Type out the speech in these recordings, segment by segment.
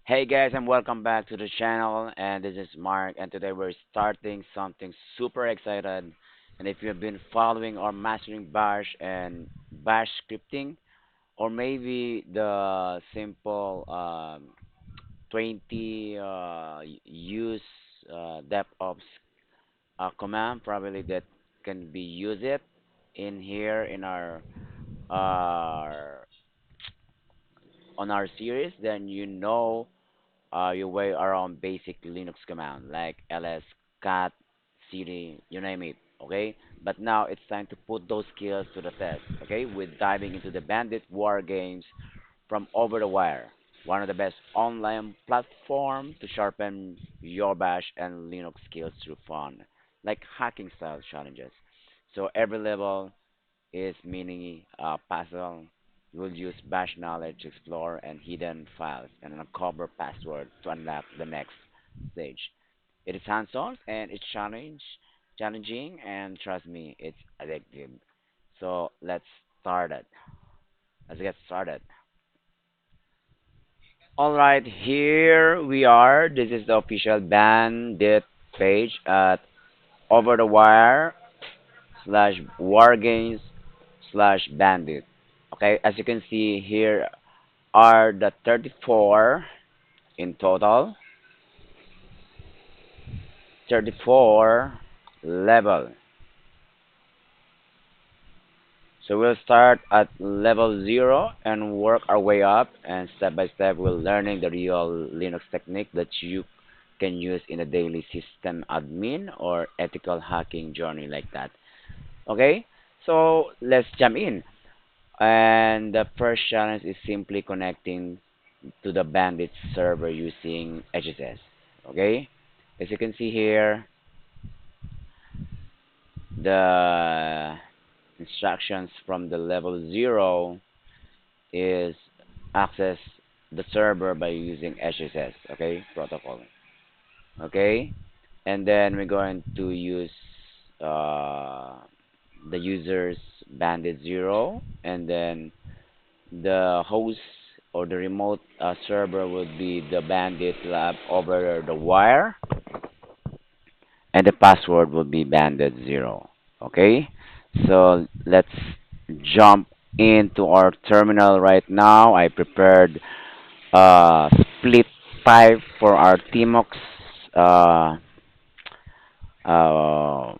Hey guys, and welcome back to the channel. And this is Mark, and today we're starting something super excited. And if you've been following or mastering Bash and Bash scripting, or maybe the simple 20 use DevOps command, probably that can be use it in here in our on our series, then your way around basic Linux command like ls, cat, cd, you name it. Okay, but now it's time to put those skills to the test. Okay, with diving into the Bandit Wargames from OverTheWire, one of the best online platform to sharpen your Bash and Linux skills through fun, like hacking style challenges. So every level is mini puzzle. We'll use bash knowledge to explore and hidden files and uncover passwords to unlock the next stage. It is hands-on and it's challenging, and trust me, it's addictive. So let's start it. Let's get started. All right, here we are. This is the official Bandit page at Over the Wire slash Wargames slash Bandit. Okay, as you can see here are the 34 in total, 34 level. So we'll start at level 0 and work our way up, and step by step we're learning the real Linux technique that you can use in a daily system admin or ethical hacking journey like that. Okay, so let's jump in. And the first challenge is simply connecting to the Bandit server using HSS. Okay, as you can see here, the instructions from the level 0 is access the server by using HSS, okay, protocol. Okay, and then we're going to use uh, the user's Bandit 0, and then the host or the remote server would be the Bandit Lab over the wire, and the password will be Bandit 0. Okay, so let's jump into our terminal right now. I prepared split pipe for our Tmox uh, uh,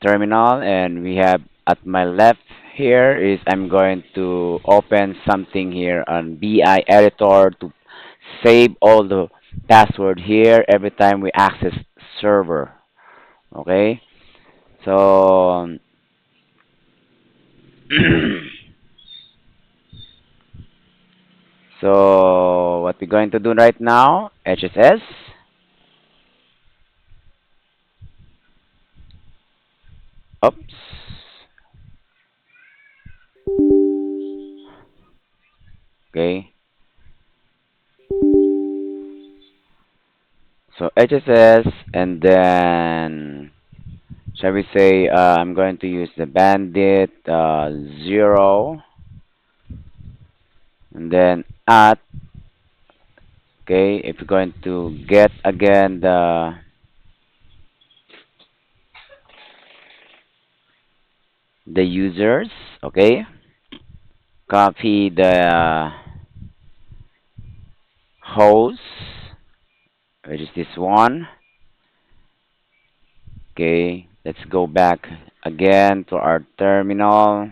terminal, and we have at my left here is I'm going to open something here on BI editor to save all the password here every time we access server. Okay, so so what we're going to do right now, HSS. Oops. Okay. So HSS, and then shall we say I'm going to use the Bandit 0, and then at. Okay, if you're going to get again the users, okay, copy the host, which is this one. Okay, let's go back again to our terminal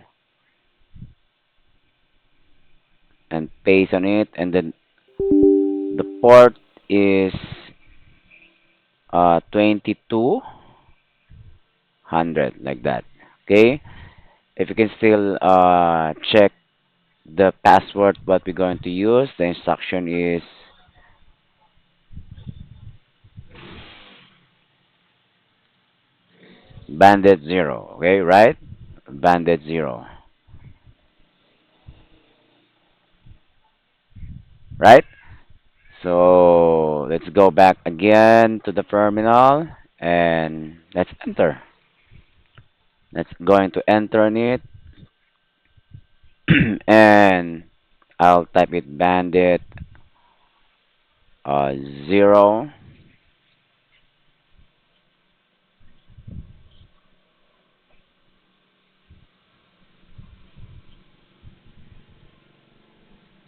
and paste on it, and then the port is 2200, like that. Okay, if you can still check the password what we're going to use, the instruction is Bandit 0. Okay, right? Bandit 0. Right? So let's go back again to the terminal and let's enter. Let's going to enter on it and I'll type it Bandit uh, 0.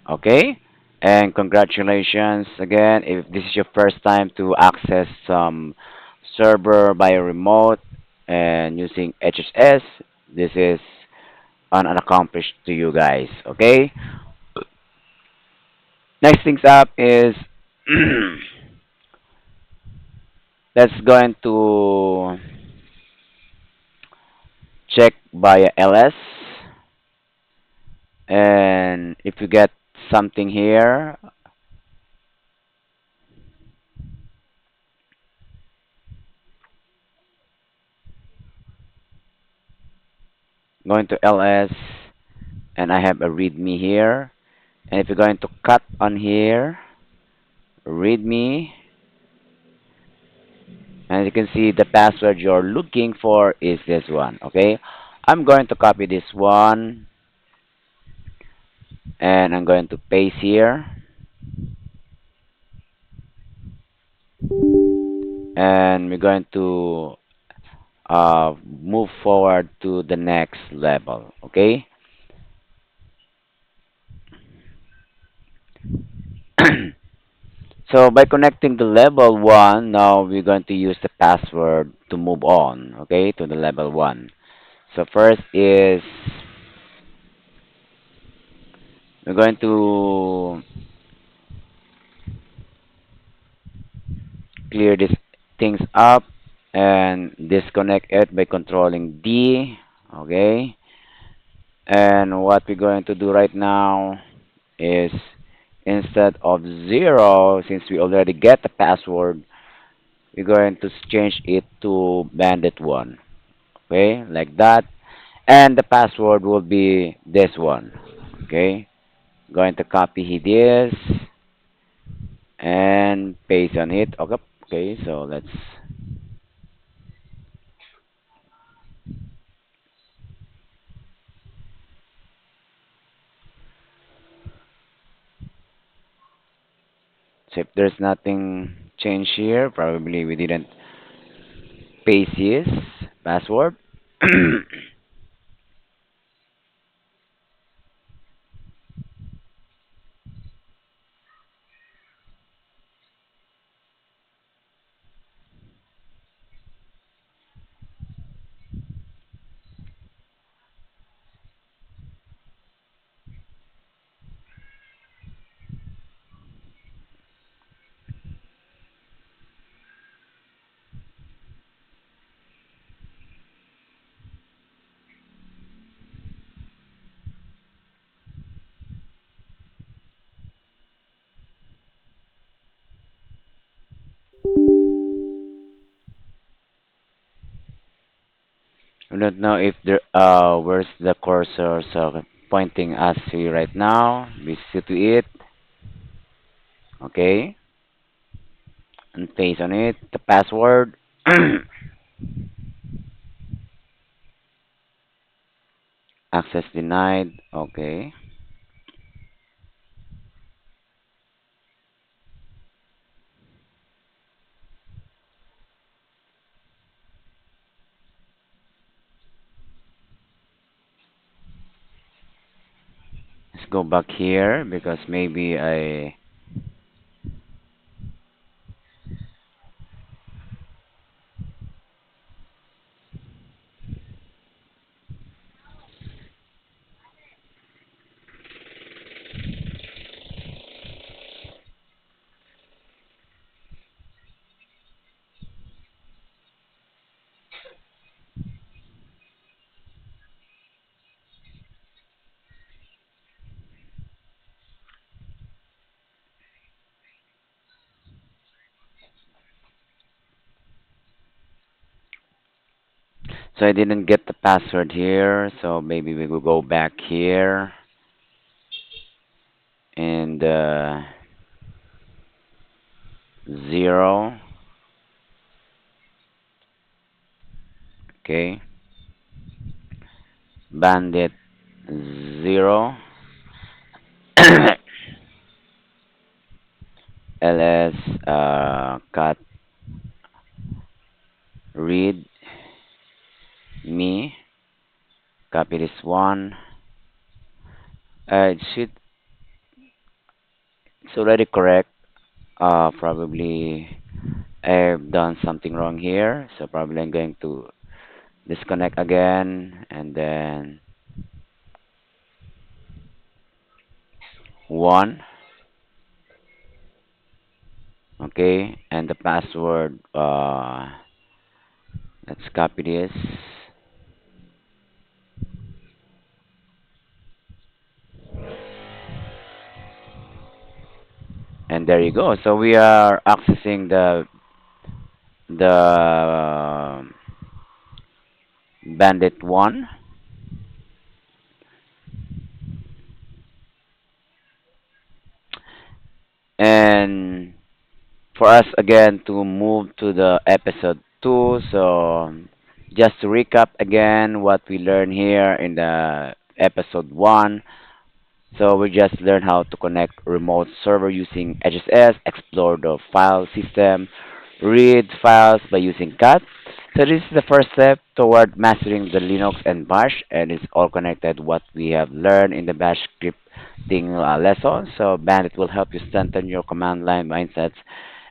Okay? And congratulations again. If this is your first time to access some server by remote and using HSS, this is an accomplished to you guys. Okay? Next things up is let's go into check via LS. And if you get something here, going to LS, and I have a readme here. And if you're going to cut on here, readme, and you can see the password you're looking for is this one. Okay, I'm going to copy this one, and I'm going to paste here, and we're going to move forward to the next level. Okay. So by connecting to level 1, now we're going to use the password to move on, okay, to the level 1. So first is we're going to clear these things up and disconnect it by controlling D, okay? And what we're going to do right now is instead of 0, since we already get the password, we're going to change it to Bandit 1, okay, like that. And the password will be this one, okay. Going to copy this and paste on it. Okay, okay. So let's see if there's nothing changed here. Probably we didn't paste his password. I don't know if there where's the cursor so pointing us here right now. We see to it. Okay. And paste on it the password. Access denied. Okay. Let's go back here because maybe I so I didn't get the password here, so maybe we will go back here and 0. Okay, Bandit 0. ls cat read me, copy this one. It's already correct. Probably I've done something wrong here, so probably I'm going to disconnect again and then one, okay, and the password. Let's copy this, and there you go. So we are accessing the Bandit one, and for us again to move to the episode 2. So just to recap again what we learned here in the episode 1. So we just learned how to connect remote server using HSS, explore the file system, read files by using cat. So this is the first step toward mastering the Linux and Bash, and it's all connected what we have learned in the Bash scripting lesson. So Bandit will help you strengthen your command line mindsets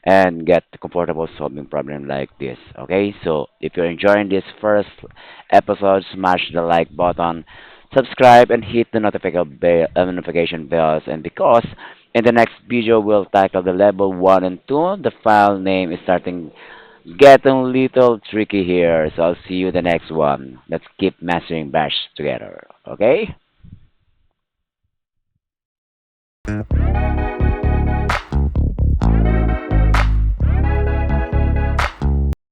and get comfortable solving problem like this. Okay, so if you're enjoying this first episode, smash the like button, subscribe, and hit the notification bells. And because in the next video we'll tackle the level 1 and 2, the file name is starting getting a little tricky here. So I'll see you in the next one. Let's keep mastering Bash together. Okay?